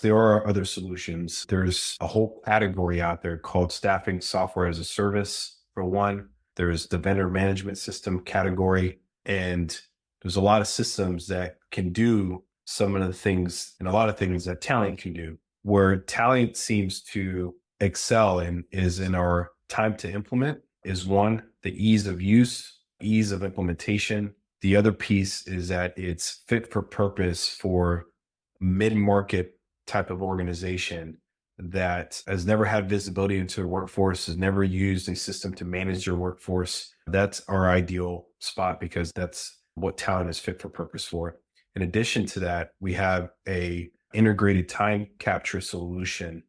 There are other solutions. There's a whole category out there called staffing software as a service, for one. There's the vendor management system category. And there's a lot of systems that can do some of the things and a lot of things that Talent can do. Where Talent seems to excel in is in our time to implement, is one, the ease of use, ease of implementation. The other piece is that it's fit for purpose for mid-market type of organization that has never had visibility into a workforce, has never used a system to manage your workforce. That's our ideal spot because that's what Talent is fit for purpose for. In addition to that, we have a integrated time capture solution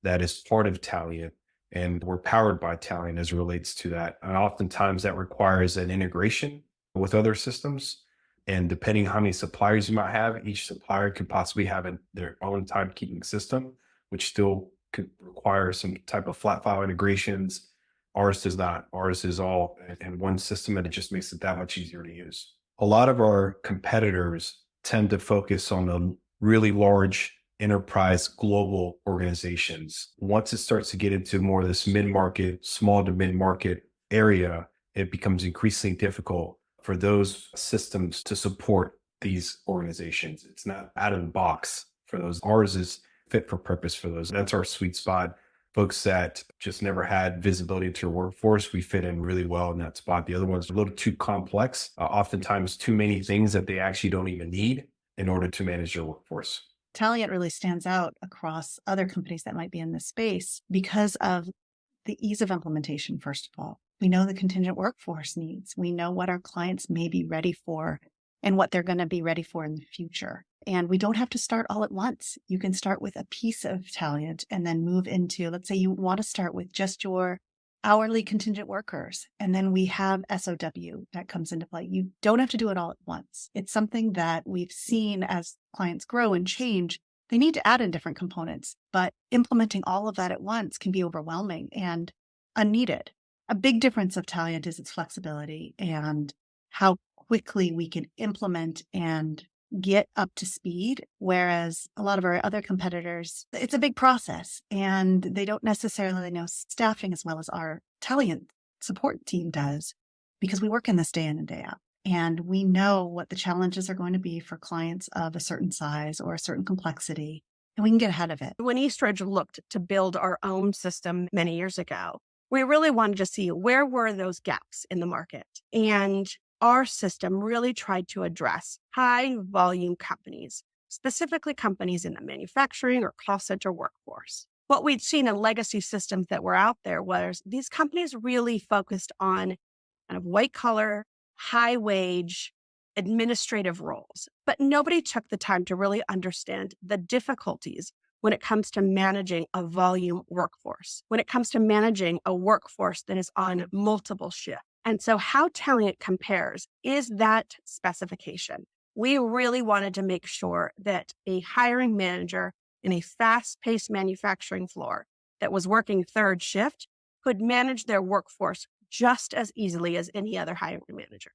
that is part of Talient, and we're powered by Talient as it relates to that. And oftentimes that requires an integration with other systems. And depending how many suppliers you might have, each supplier could possibly have their own timekeeping system, which still could require some type of flat file integrations. Ours does not. Ours is all in one system, and it just makes it that much easier to use. A lot of our competitors tend to focus on the really large enterprise global organizations. Once it starts to get into more of this mid-market, small to mid-market area, it becomes increasingly difficult for those systems to support these organizations. It's not out of the box for those. Ours is fit for purpose for those. That's our sweet spot. Folks that just never had visibility into your workforce, we fit in really well in that spot. The other ones are a little too complex, oftentimes too many things that they actually don't even need in order to manage your workforce. Talient really stands out across other companies that might be in this space because of the ease of implementation, first of all. We know the contingent workforce needs. We know what our clients may be ready for and what they're going to be ready for in the future. And we don't have to start all at once. You can start with a piece of Talient and then move into, let's say you want to start with just your hourly contingent workers. And then we have SOW that comes into play. You don't have to do it all at once. It's something that we've seen as clients grow and change. They need to add in different components, but implementing all of that at once can be overwhelming and unneeded. A big difference of Talient is its flexibility and how quickly we can implement and get up to speed. Whereas a lot of our other competitors, it's a big process and they don't necessarily know staffing as well as our Talient support team does because we work in this day in and day out. And we know what the challenges are going to be for clients of a certain size or a certain complexity, and we can get ahead of it. When Eastridge looked to build our own system many years ago, we really wanted to see where were those gaps in the market. And our system really tried to address high volume companies, specifically companies in the manufacturing or call center workforce. What we'd seen in legacy systems that were out there was these companies really focused on kind of white collar, high wage, administrative roles, but nobody took the time to really understand the difficulties when it comes to managing a volume workforce, when it comes to managing a workforce that is on multiple shifts. And so how Talient compares is that specification. We really wanted to make sure that a hiring manager in a fast-paced manufacturing floor that was working third shift could manage their workforce just as easily as any other hiring manager.